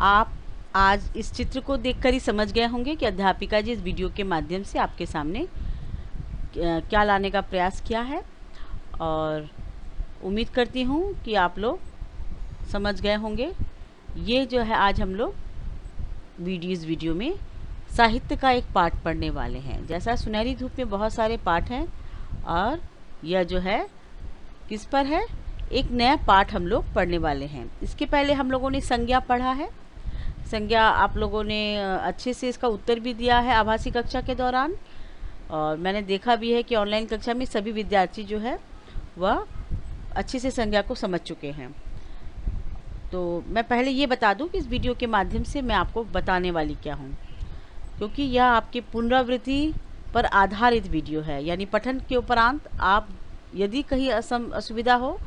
आप आज इस चित्र को देखकर ही समझ गए होंगे कि अध्यापिका जी इस वीडियो के माध्यम से आपके सामने क्या लाने का प्रयास किया है, और उम्मीद करती हूँ कि आप लोग समझ गए होंगे। ये जो है आज हम लोग इस वीडियो में साहित्य का एक पाठ पढ़ने वाले हैं। जैसा सुनहरी धूप में बहुत सारे पाठ हैं, और यह जो है किस पर है, एक नया पाठ हम लोग पढ़ने वाले हैं। इसके पहले हम लोगों ने संज्ञा पढ़ा है। संज्ञा आप लोगों ने अच्छे से इसका उत्तर भी दिया है आभासी कक्षा के दौरान, और मैंने देखा भी है कि ऑनलाइन कक्षा में सभी विद्यार्थी जो है वह अच्छे से संज्ञा को समझ चुके हैं। तो मैं पहले ये बता दूं कि इस वीडियो के माध्यम से मैं आपको बताने वाली क्या हूँ, क्योंकि यह आपकी पुनरावृत्ति पर आधारित वीडियो है। यानी पठन के उपरांत आप यदि कहीं असुविधा हो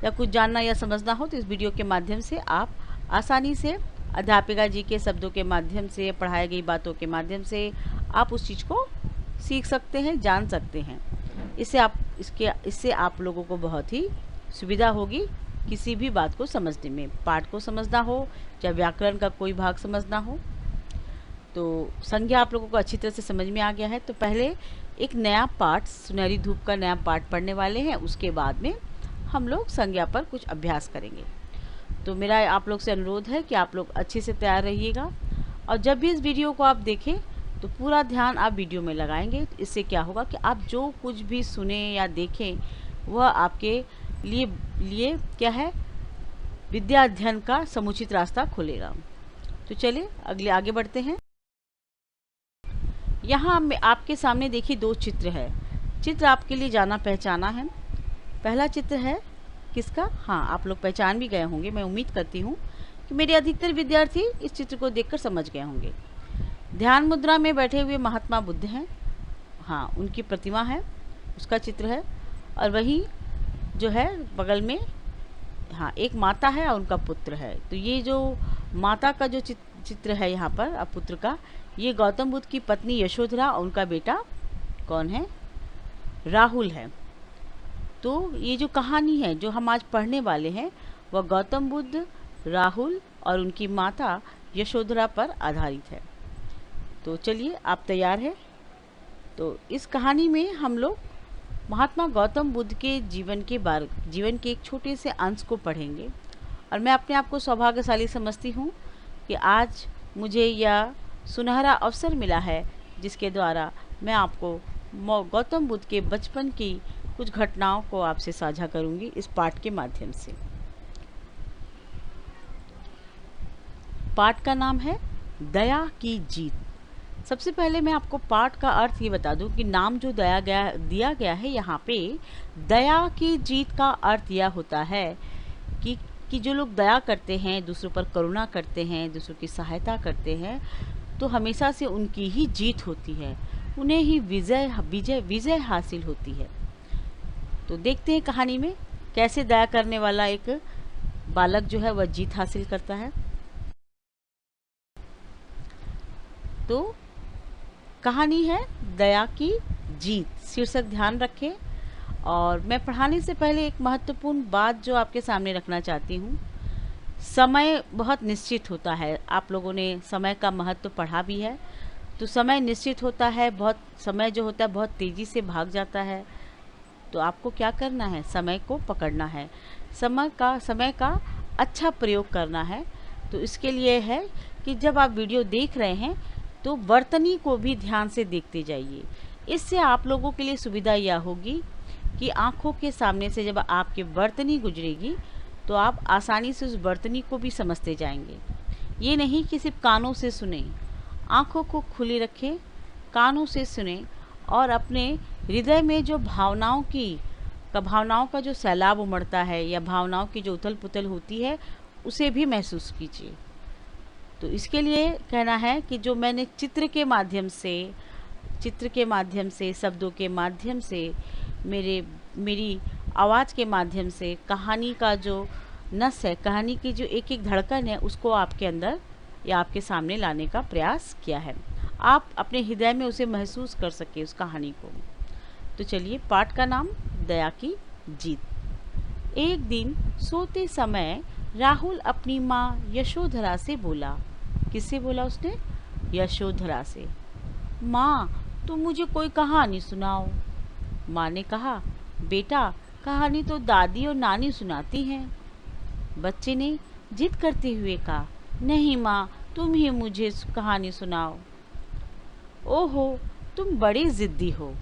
या कुछ जानना या समझना हो तो इस वीडियो के माध्यम से आप आसानी से अध्यापिका जी के शब्दों के माध्यम से, पढ़ाई गई बातों के माध्यम से आप उस चीज़ को सीख सकते हैं, जान सकते हैं। इससे आप लोगों को बहुत ही सुविधा होगी किसी भी बात को समझने में, पाठ को समझना हो या व्याकरण का कोई भाग समझना हो। तो संज्ञा आप लोगों को अच्छी तरह से समझ में आ गया है। तो पहले एक नया पाठ, सुनहरी धूप का नया पाठ पढ़ने वाले हैं, उसके बाद में हम लोग संज्ञा पर कुछ अभ्यास करेंगे। तो मेरा आप लोग से अनुरोध है कि आप लोग अच्छे से तैयार रहिएगा, और जब भी इस वीडियो को आप देखें तो पूरा ध्यान आप वीडियो में लगाएंगे। तो इससे क्या होगा कि आप जो कुछ भी सुने या देखें वह आपके लिए क्या है, विद्या अध्ययन का समुचित रास्ता खोलेगा। तो चलिए आगे बढ़ते हैं। यहाँ आपके सामने देखिए दो चित्र है। चित्र आपके लिए जाना पहचाना है। पहला चित्र है किसका, हाँ आप लोग पहचान भी गए होंगे। मैं उम्मीद करती हूँ कि मेरे अधिकतर विद्यार्थी इस चित्र को देखकर समझ गए होंगे। ध्यान मुद्रा में बैठे हुए महात्मा बुद्ध हैं, हाँ उनकी प्रतिमा है, उसका चित्र है। और वही जो है बगल में, हाँ एक माता है और उनका पुत्र है। तो ये जो माता का जो चित्र है यहाँ पर, अब पुत्र का, ये गौतम बुद्ध की पत्नी यशोधरा और उनका बेटा कौन है, राहुल है। तो ये जो कहानी है जो हम आज पढ़ने वाले हैं वह गौतम बुद्ध, राहुल और उनकी माता यशोधरा पर आधारित है। तो चलिए आप तैयार हैं। तो इस कहानी में हम लोग महात्मा गौतम बुद्ध के जीवन के एक छोटे से अंश को पढ़ेंगे। और मैं अपने आप को सौभाग्यशाली समझती हूँ कि आज मुझे यह सुनहरा अवसर मिला है जिसके द्वारा मैं आपको गौतम बुद्ध के बचपन की कुछ घटनाओं को आपसे साझा करूंगी इस पाठ के माध्यम से। पाठ का नाम है दया की जीत। सबसे पहले मैं आपको पाठ का अर्थ ये बता दूं कि नाम जो दिया गया है यहाँ पे, दया की जीत का अर्थ यह होता है कि जो लोग दया करते हैं, दूसरों पर करुणा करते हैं, दूसरों की सहायता करते हैं, तो हमेशा से उनकी ही जीत होती है, उन्हें ही विजय हासिल होती है। तो देखते हैं कहानी में कैसे दया करने वाला एक बालक जो है वह जीत हासिल करता है। तो कहानी है दया की जीत, शीर्षक ध्यान रखें। और मैं पढ़ाने से पहले एक महत्वपूर्ण बात जो आपके सामने रखना चाहती हूँ। समय बहुत निश्चित होता है, आप लोगों ने समय का महत्व पढ़ा भी है। तो समय निश्चित होता है, समय जो होता है बहुत तेज़ी से भाग जाता है। तो आपको क्या करना है, समय को पकड़ना है, समय का अच्छा प्रयोग करना है। तो इसके लिए है कि जब आप वीडियो देख रहे हैं तो वर्तनी को भी ध्यान से देखते जाइए। इससे आप लोगों के लिए सुविधा यह होगी कि आँखों के सामने से जब आपकी वर्तनी गुजरेगी तो आप आसानी से उस वर्तनी को भी समझते जाएंगे। ये नहीं कि सिर्फ कानों से सुने, आँखों को खुली रखें, कानों से सुने, और अपने हृदय में जो भावनाओं का जो सैलाब उमड़ता है या भावनाओं की जो उथल पुथल होती है उसे भी महसूस कीजिए। तो इसके लिए कहना है कि जो मैंने चित्र के माध्यम से, शब्दों के माध्यम से, मेरी आवाज़ के माध्यम से कहानी का जो नस है, कहानी की जो एक एक धड़कन है, उसको आपके अंदर या आपके सामने लाने का प्रयास किया है, आप अपने हृदय में उसे महसूस कर सके उस कहानी को। तो चलिए, पाठ का नाम दया की जीत। एक दिन सोते समय राहुल अपनी माँ यशोधरा से बोला। किससे बोला उसने? यशोधरा से। माँ, तुम मुझे कोई कहानी सुनाओ। माँ ने कहा, बेटा, कहानी तो दादी और नानी सुनाती हैं। बच्चे ने जिद करते हुए कहा, नहीं माँ, तुम ही मुझे कहानी सुनाओ। ओहो, तुम बड़े जिद्दी हो।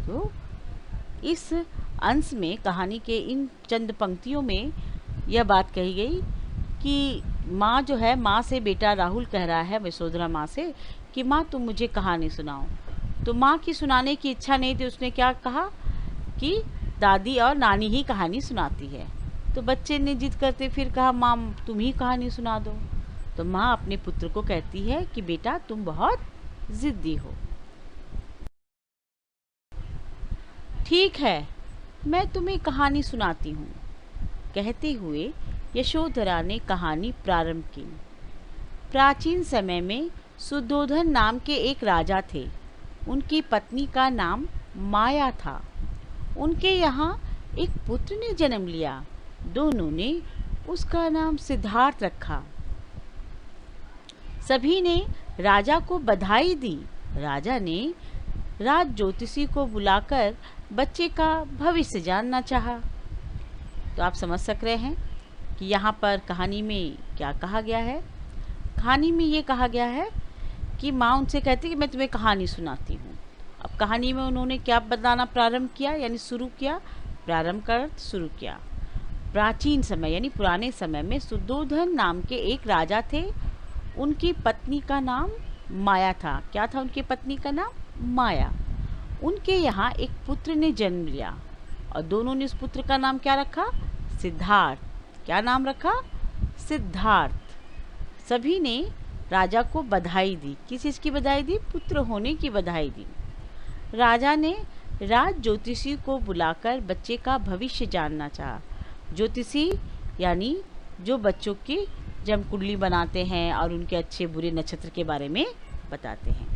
तो इस अंश में, कहानी के इन चंद पंक्तियों में यह बात कही गई कि माँ जो है, माँ से बेटा राहुल कह रहा है यशोधरा माँ से कि माँ तुम मुझे कहानी सुनाओ। तो माँ की सुनाने की इच्छा नहीं थी, उसने क्या कहा कि दादी और नानी ही कहानी सुनाती है। तो बच्चे ने जिद करते फिर कहा, माँ तुम ही कहानी सुना दो। तो माँ अपने पुत्र को कहती है कि बेटा तुम बहुत जिद्दी हो। ठीक है, मैं तुम्हें कहानी सुनाती हूँ। कहते हुए यशोधरा ने कहानी प्रारंभ की। प्राचीन समय में सुद्धोधन नाम के एक राजा थे। उनकी पत्नी का नाम माया था। उनके यहाँ एक पुत्र ने जन्म लिया। दोनों ने उसका नाम सिद्धार्थ रखा। सभी ने राजा को बधाई दी। राजा ने राज ज्योतिषी को बुलाकर बच्चे का भविष्य जानना चाहा। तो आप समझ सक रहे हैं कि यहाँ पर कहानी में क्या कहा गया है। कहानी में ये कहा गया है कि माँ उनसे कहती कि मैं तुम्हें कहानी सुनाती हूँ। अब कहानी में उन्होंने क्या बताना प्रारंभ किया, यानी शुरू किया। प्रारंभ कर शुरू किया। प्राचीन समय यानी पुराने समय में सुद्धोधन नाम के एक राजा थे। उनकी पत्नी का नाम माया था। क्या था उनकी पत्नी का नाम? माया। उनके यहाँ एक पुत्र ने जन्म लिया और दोनों ने उस पुत्र का नाम क्या रखा? सिद्धार्थ। क्या नाम रखा? सिद्धार्थ। सभी ने राजा को बधाई दी। किस चीज़ की बधाई दी? पुत्र होने की बधाई दी। राजा ने राज ज्योतिषी को बुलाकर बच्चे का भविष्य जानना चाहा। ज्योतिषी यानी जो बच्चों की जन्म कुंडली बनाते हैं और उनके अच्छे बुरे नक्षत्र के बारे में बताते हैं,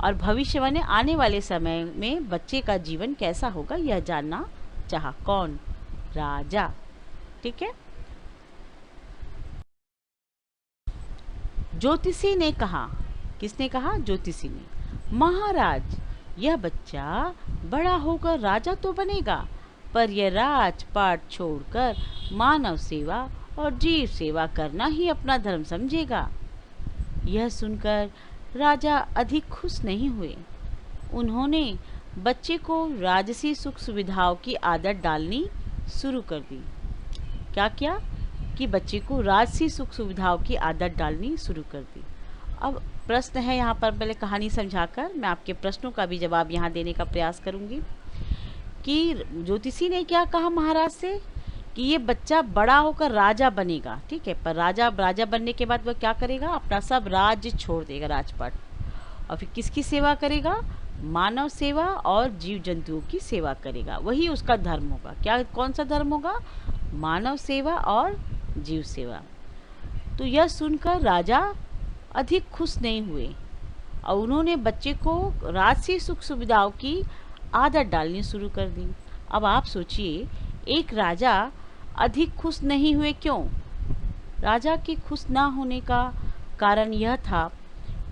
और भविष्य माने आने वाले समय में बच्चे का जीवन कैसा होगा यह जानना चाहा। कौन? राजा। ठीक है। ज्योतिषी ने कहा। किसने कहा? ज्योतिषी ने। महाराज, यह बच्चा बड़ा होकर राजा तो बनेगा, पर यह राजपाट छोड़कर मानव सेवा और जीव सेवा करना ही अपना धर्म समझेगा। यह सुनकर राजा अधिक खुश नहीं हुए। उन्होंने बच्चे को राजसी सुख सुविधाओं की आदत डालनी शुरू कर दी। क्या किया? कि बच्चे को राजसी सुख सुविधाओं की आदत डालनी शुरू कर दी। अब प्रश्न है यहाँ पर, पहले कहानी समझाकर मैं आपके प्रश्नों का भी जवाब यहाँ देने का प्रयास करूँगी कि ज्योतिषी ने क्या कहा महाराज से कि ये बच्चा बड़ा होकर राजा बनेगा। ठीक है, पर राजा बनने के बाद वह क्या करेगा? अपना सब राज्य छोड़ देगा, राजपाट, और फिर किसकी सेवा करेगा? मानव सेवा और जीव जंतुओं की सेवा करेगा। वही उसका धर्म होगा। क्या? कौन सा धर्म होगा? मानव सेवा और जीव सेवा। तो यह सुनकर राजा अधिक खुश नहीं हुए और उन्होंने बच्चे को राजसी सुख सुविधाओं की आदत डालनी शुरू कर दी। अब आप सोचिए, एक राजा अधिक खुश नहीं हुए, क्यों? राजा के खुश ना होने का कारण यह था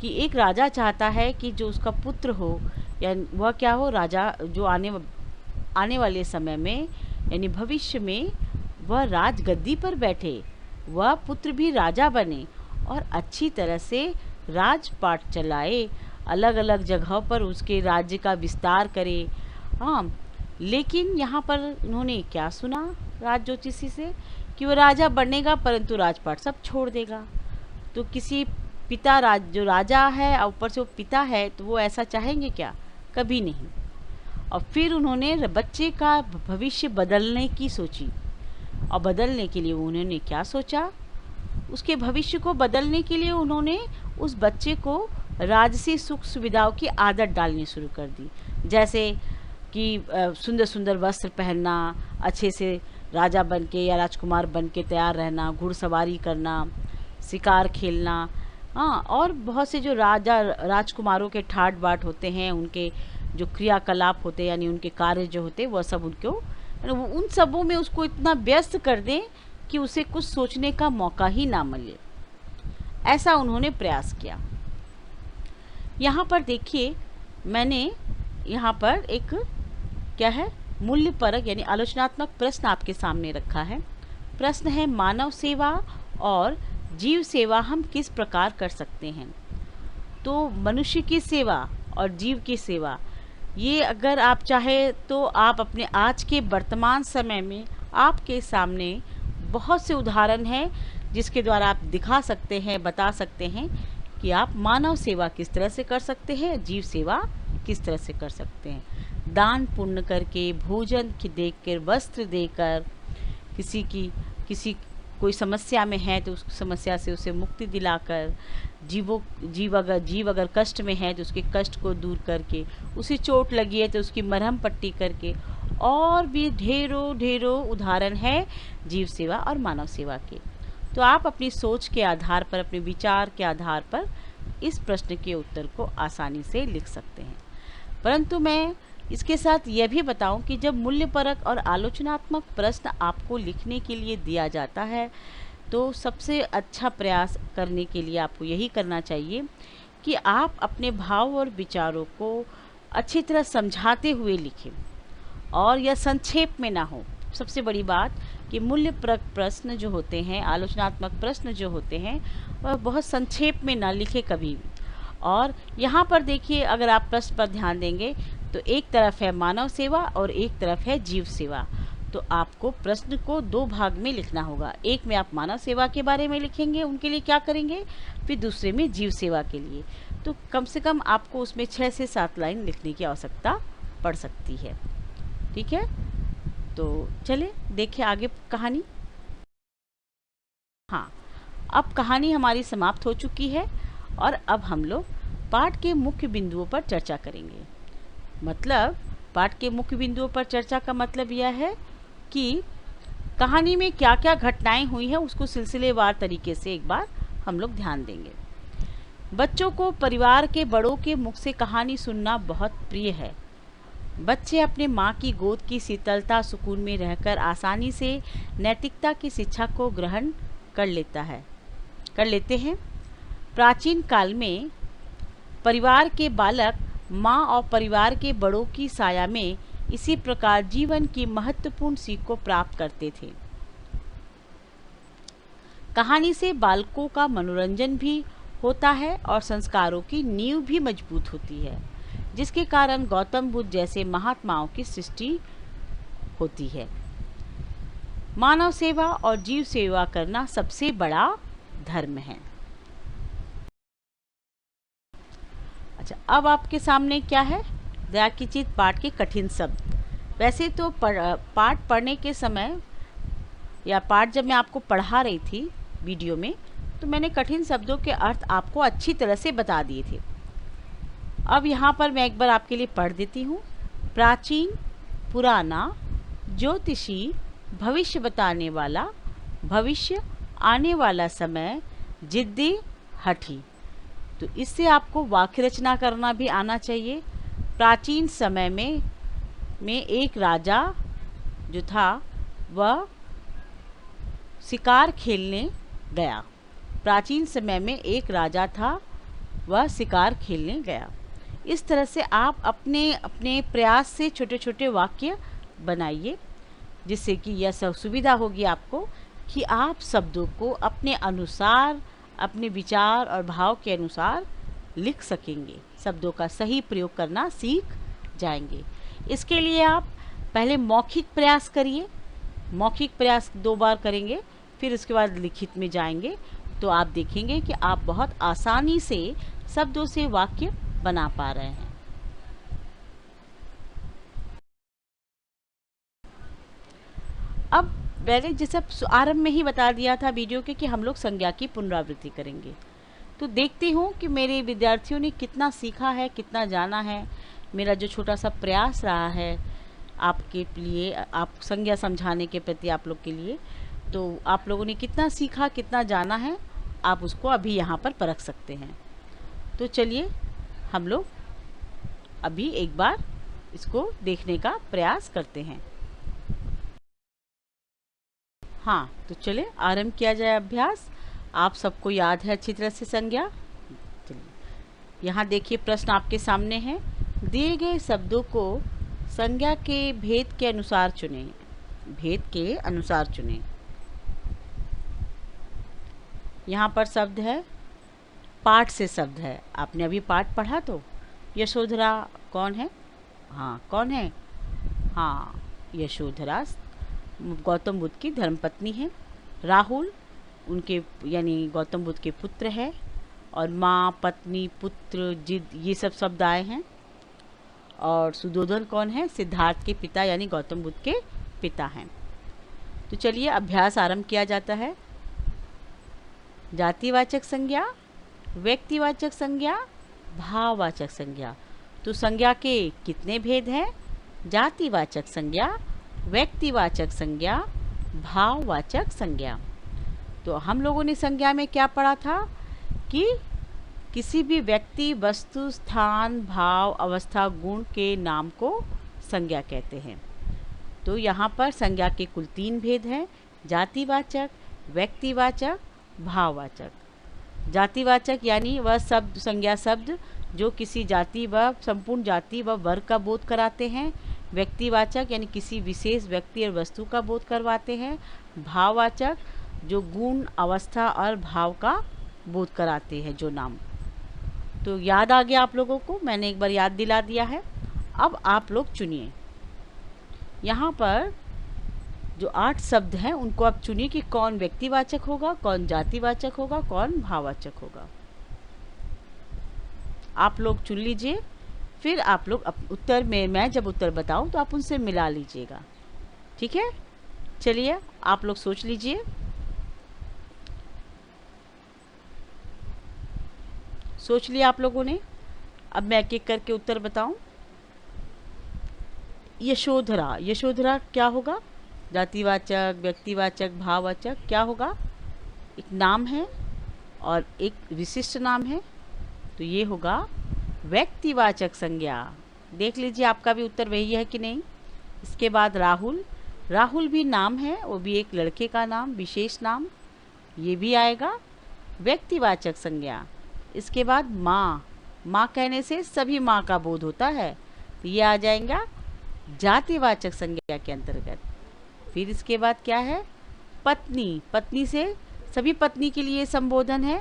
कि एक राजा चाहता है कि जो उसका पुत्र हो या वह क्या हो, राजा जो आने वाले समय में यानी भविष्य में वह राजगद्दी पर बैठे, वह पुत्र भी राजा बने और अच्छी तरह से राजपाट चलाए, अलग अलग जगहों पर उसके राज्य का विस्तार करे। हाँ, लेकिन यहाँ पर उन्होंने क्या सुना राज ज्योतिषी से कि वो राजा बनेगा परंतु राजपाट सब छोड़ देगा। तो किसी पिता जो राजा है और ऊपर से वो पिता है, तो वो ऐसा चाहेंगे क्या? कभी नहीं। और फिर उन्होंने बच्चे का भविष्य बदलने की सोची, और बदलने के लिए उन्होंने क्या सोचा? उसके भविष्य को बदलने के लिए उन्होंने उस बच्चे को राजसी सुख सुविधाओं की आदत डालनी शुरू कर दी। जैसे कि सुंदर सुंदर वस्त्र पहनना, अच्छे से राजा बन के या राजकुमार बन के तैयार रहना, घुड़सवारी करना, शिकार खेलना। हाँ, और बहुत से जो राजकुमारों के ठाट बाट होते हैं, उनके जो क्रियाकलाप होते हैं यानी उनके कार्य जो होते हैं, वह सब उन सबों में उसको इतना व्यस्त कर दें कि उसे कुछ सोचने का मौका ही ना मिले। ऐसा उन्होंने प्रयास किया। यहाँ पर देखिए, मैंने यहाँ पर एक क्या है, मूल्य परक यानी आलोचनात्मक प्रश्न आपके सामने रखा है। प्रश्न है, मानव सेवा और जीव सेवा हम किस प्रकार कर सकते हैं। तो मनुष्य की सेवा और जीव की सेवा, ये अगर आप चाहे तो आप अपने आज के वर्तमान समय में आपके सामने बहुत से उदाहरण हैं जिसके द्वारा आप दिखा सकते हैं, बता सकते हैं कि आप मानव सेवा किस तरह से कर सकते हैं, जीव सेवा किस तरह से कर सकते हैं। दान पुण्य करके, भोजन देकर, वस्त्र देकर, किसी कोई समस्या में है तो उस समस्या से उसे मुक्ति दिलाकर, जीव अगर कष्ट में है तो उसके कष्ट को दूर करके, उसे चोट लगी है तो उसकी मरहम पट्टी करके, और भी ढेरों उदाहरण है जीव सेवा और मानव सेवा के। तो आप अपनी सोच के आधार पर, अपने विचार के आधार पर इस प्रश्न के उत्तर को आसानी से लिख सकते हैं। परंतु मैं इसके साथ यह भी बताऊं कि जब मूल्यपरक और आलोचनात्मक प्रश्न आपको लिखने के लिए दिया जाता है तो सबसे अच्छा प्रयास करने के लिए आपको यही करना चाहिए कि आप अपने भाव और विचारों को अच्छी तरह समझाते हुए लिखें और यह संक्षेप में ना हो। सबसे बड़ी बात कि मूल्यपरक प्रश्न जो होते हैं, आलोचनात्मक प्रश्न जो होते हैं, वह बहुत संक्षेप में ना लिखे कभी भी। और यहाँ पर देखिए, अगर आप प्रश्न पर ध्यान देंगे तो एक तरफ है मानव सेवा और एक तरफ है जीव सेवा। तो आपको प्रश्न को दो भाग में लिखना होगा। एक में आप मानव सेवा के बारे में लिखेंगे, उनके लिए क्या करेंगे, फिर दूसरे में जीव सेवा के लिए। तो कम से कम आपको उसमें 6 से 7 लाइन लिखने की आवश्यकता पड़ सकती है। ठीक है, तो चलिए देखिए आगे कहानी। हाँ, अब कहानी हमारी समाप्त हो चुकी है और अब हम लोग पाठ के मुख्य बिंदुओं पर चर्चा करेंगे। मतलब पाठ के मुख्य बिंदुओं पर चर्चा का मतलब यह है कि कहानी में क्या क्या घटनाएं हुई हैं उसको सिलसिलेवार तरीके से एक बार हम लोग ध्यान देंगे। बच्चों को परिवार के बड़ों के मुख से कहानी सुनना बहुत प्रिय है। बच्चे अपने माँ की गोद की शीतलता, सुकून में रहकर आसानी से नैतिकता की शिक्षा को ग्रहण कर लेते हैं। प्राचीन काल में परिवार के बालक माँ और परिवार के बड़ों की साया में इसी प्रकार जीवन की महत्वपूर्ण सीख को प्राप्त करते थे। कहानी से बालकों का मनोरंजन भी होता है और संस्कारों की नींव भी मजबूत होती है, जिसके कारण गौतम बुद्ध जैसे महात्माओं की सृष्टि होती है। मानव सेवा और जीव सेवा करना सबसे बड़ा धर्म है। अच्छा, अब आपके सामने क्या है, दया की चित पाठ के कठिन शब्द। वैसे तो पाठ पढ़ने के समय या पाठ जब मैं आपको पढ़ा रही थी वीडियो में, तो मैंने कठिन शब्दों के अर्थ आपको अच्छी तरह से बता दिए थे। अब यहाँ पर मैं एक बार आपके लिए पढ़ देती हूँ। प्राचीन, पुराना, ज्योतिषी, भविष्य बताने वाला, भविष्य, आने वाला समय, जिद्दी, हठी। तो इससे आपको वाक्य रचना करना भी आना चाहिए। प्राचीन समय में एक राजा जो था वह शिकार खेलने गया। प्राचीन समय में एक राजा था, वह शिकार खेलने गया। इस तरह से आप अपने अपने प्रयास से छोटे छोटे वाक्य बनाइए, जिससे कि यह सब सुविधा होगी आपको कि आप शब्दों को अपने अनुसार, अपने विचार और भाव के अनुसार लिख सकेंगे। शब्दों का सही प्रयोग करना सीख जाएंगे। इसके लिए आप पहले मौखिक प्रयास करिए। मौखिक प्रयास 2 बार करेंगे, फिर उसके बाद लिखित में जाएंगे, तो आप देखेंगे कि आप बहुत आसानी से शब्दों से वाक्य बना पा रहे हैं। अब मैंने जैसे आरंभ में ही बता दिया था वीडियो के कि हम लोग संज्ञा की पुनरावृत्ति करेंगे। तो देखती हूँ कि मेरे विद्यार्थियों ने कितना सीखा है, कितना जाना है। मेरा जो छोटा सा प्रयास रहा है आपके लिए, आप संज्ञा समझाने के प्रति आप लोग के लिए, तो आप लोगों ने कितना सीखा, कितना जाना है, आप उसको अभी यहाँ पर परख सकते हैं। तो चलिए हम लोग अभी एक बार इसको देखने का प्रयास करते हैं। हाँ, तो चले आरंभ किया जाए अभ्यास। आप सबको याद है अच्छी तरह से संज्ञा। चलिए यहाँ देखिए, प्रश्न आपके सामने है। दिए गए शब्दों को संज्ञा के भेद के अनुसार चुनें। भेद के अनुसार चुनें। यहाँ पर शब्द है, पाठ से शब्द है। आपने अभी पाठ पढ़ा तो यशोधरा कौन है? हाँ, कौन है? हाँ, यशोधरा गौतम बुद्ध की धर्मपत्नी है। राहुल उनके यानी गौतम बुद्ध के पुत्र है। और माँ, पत्नी, पुत्र, जिद, ये सब शब्द आए हैं। और सुदोधन कौन है? सिद्धार्थ के पिता यानी गौतम बुद्ध के पिता हैं। तो चलिए अभ्यास आरंभ किया जाता है। जातिवाचक संज्ञा, व्यक्तिवाचक संज्ञा, भाववाचक संज्ञा। तो संज्ञा के कितने भेद हैं? जातिवाचक संज्ञा, व्यक्तिवाचक संज्ञा, भाववाचक संज्ञा। तो हम लोगों ने संज्ञा में क्या पढ़ा था कि किसी भी व्यक्ति, वस्तु, स्थान, भाव, अवस्था, गुण के नाम को संज्ञा कहते हैं। तो यहाँ पर संज्ञा के कुल 3 भेद हैं: जातिवाचक, व्यक्तिवाचक, भाववाचक। जातिवाचक यानी वह शब्द, संज्ञा शब्द जो किसी जाति व संपूर्ण जाति व वर्ग का बोध कराते हैं। व्यक्तिवाचक यानी किसी विशेष व्यक्ति और वस्तु का बोध करवाते हैं। भाववाचक जो गुण, अवस्था और भाव का बोध कराते हैं जो नाम। तो याद आ गया आप लोगों को, मैंने एक बार याद दिला दिया है। अब आप लोग चुनिए। यहाँ पर जो 8 शब्द हैं उनको आप चुनिए कि कौन व्यक्तिवाचक होगा, कौन जातिवाचक होगा, कौन भाववाचक होगा। आप लोग चुन लीजिए। फिर आप लोग उत्तर में, मैं जब उत्तर बताऊं तो आप उनसे मिला लीजिएगा। ठीक है? चलिए आप लोग सोच लीजिए। सोच लिया आप लोगों ने? अब मैं एक एक करके उत्तर बताऊं। यशोधरा, यशोधरा क्या होगा? जातिवाचक, व्यक्तिवाचक, भाववाचक क्या होगा? एक नाम है और एक विशिष्ट नाम है, तो ये होगा व्यक्तिवाचक संज्ञा। देख लीजिए आपका भी उत्तर वही है कि नहीं। इसके बाद राहुल, राहुल भी नाम है, वो भी एक लड़के का नाम, विशेष नाम, ये भी आएगा व्यक्तिवाचक संज्ञा। इसके बाद माँ, माँ कहने से सभी माँ का बोध होता है, तो ये आ जाएगा जातिवाचक संज्ञा के अंतर्गत। फिर इसके बाद क्या है? पत्नी, पत्नी से सभी पत्नी के लिए संबोधन है,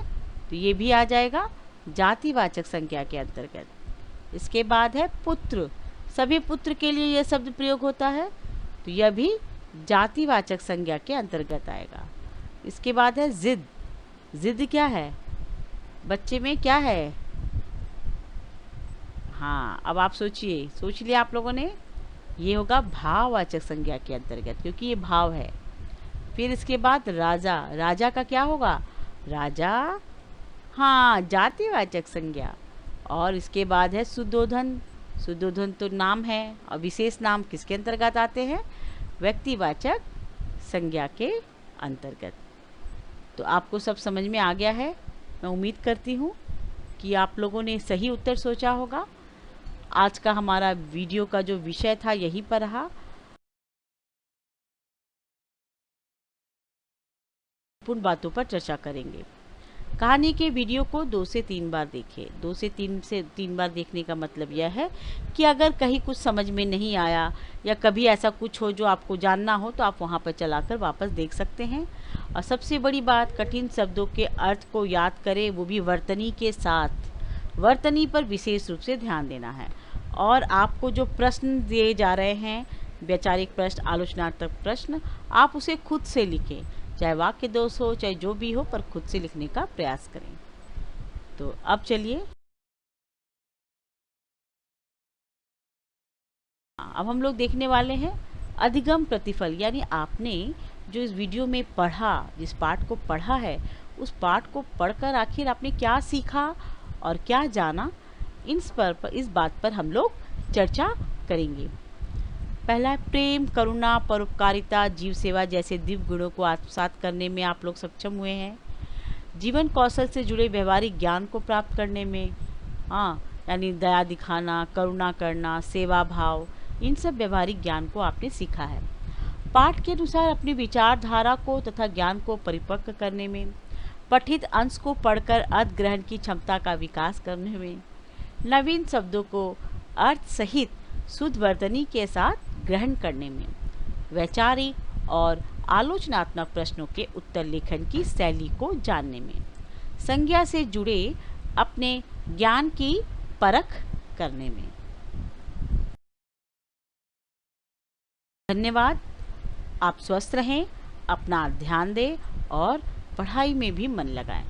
तो ये भी आ जाएगा जातिवाचक संज्ञा के अंतर्गत। इसके बाद है पुत्र, सभी पुत्र के लिए यह शब्द प्रयोग होता है, तो यह भी जातिवाचक संज्ञा के अंतर्गत आएगा। इसके बाद है जिद, जिद क्या है? बच्चे में क्या है? हाँ, अब आप सोचिए, सोच लिया आप लोगों ने? ये होगा भाववाचक संज्ञा के अंतर्गत, क्योंकि ये भाव है। फिर इसके बाद राजा, राजा का क्या होगा? राजा, हाँ, जातिवाचक संज्ञा। और इसके बाद है सुदोधन, सुदोधन तो नाम है और विशेष नाम किसके अंतर्गत आते हैं? व्यक्तिवाचक संज्ञा के अंतर्गत। तो आपको सब समझ में आ गया है। मैं उम्मीद करती हूँ कि आप लोगों ने सही उत्तर सोचा होगा। आज का हमारा वीडियो का जो विषय था यहीं पर रहा। पूर्ण बातों पर चर्चा करेंगे। कहानी के वीडियो को 2 से 3 बार देखें। 2 से 3 बार देखने का मतलब यह है कि अगर कहीं कुछ समझ में नहीं आया या कभी ऐसा कुछ हो जो आपको जानना हो, तो आप वहां पर चलाकर वापस देख सकते हैं। और सबसे बड़ी बात, कठिन शब्दों के अर्थ को याद करें, वो भी वर्तनी के साथ। वर्तनी पर विशेष रूप से ध्यान देना है। और आपको जो प्रश्न दिए जा रहे हैं, वैचारिक प्रश्न, आलोचनात्मक प्रश्न, आप उसे खुद से लिखें, चाहे वाक्य दोष हो, चाहे जो भी हो, पर खुद से लिखने का प्रयास करें। तो अब चलिए, अब हम लोग देखने वाले हैं अधिगम प्रतिफल, यानी आपने जो इस वीडियो में पढ़ा, जिस पाठ को पढ़ा है, उस पाठ को पढ़कर आखिर आपने क्या सीखा और क्या जाना, इस बात पर हम लोग चर्चा करेंगे। पहला है प्रेम, करुणा, परोपकारिता, जीव सेवा जैसे दिव्य गुणों को आत्मसात करने में आप लोग सक्षम हुए हैं। जीवन कौशल से जुड़े व्यवहारिक ज्ञान को प्राप्त करने में, हाँ, यानी दया दिखाना, करुणा करना, सेवा भाव, इन सब व्यवहारिक ज्ञान को आपने सीखा है। पाठ के अनुसार अपनी विचारधारा को तथा ज्ञान को परिपक्व करने में, पठित अंश को पढ़कर अर्थ ग्रहण की क्षमता का विकास करने में, नवीन शब्दों को अर्थ सहित शुद्ध वर्तनी के साथ ग्रहण करने में, वैचारिक और आलोचनात्मक प्रश्नों के उत्तर लेखन की शैली को जानने में, संज्ञा से जुड़े अपने ज्ञान की परख करने में। धन्यवाद। आप स्वस्थ रहें, अपना ध्यान दें और पढ़ाई में भी मन लगाएं।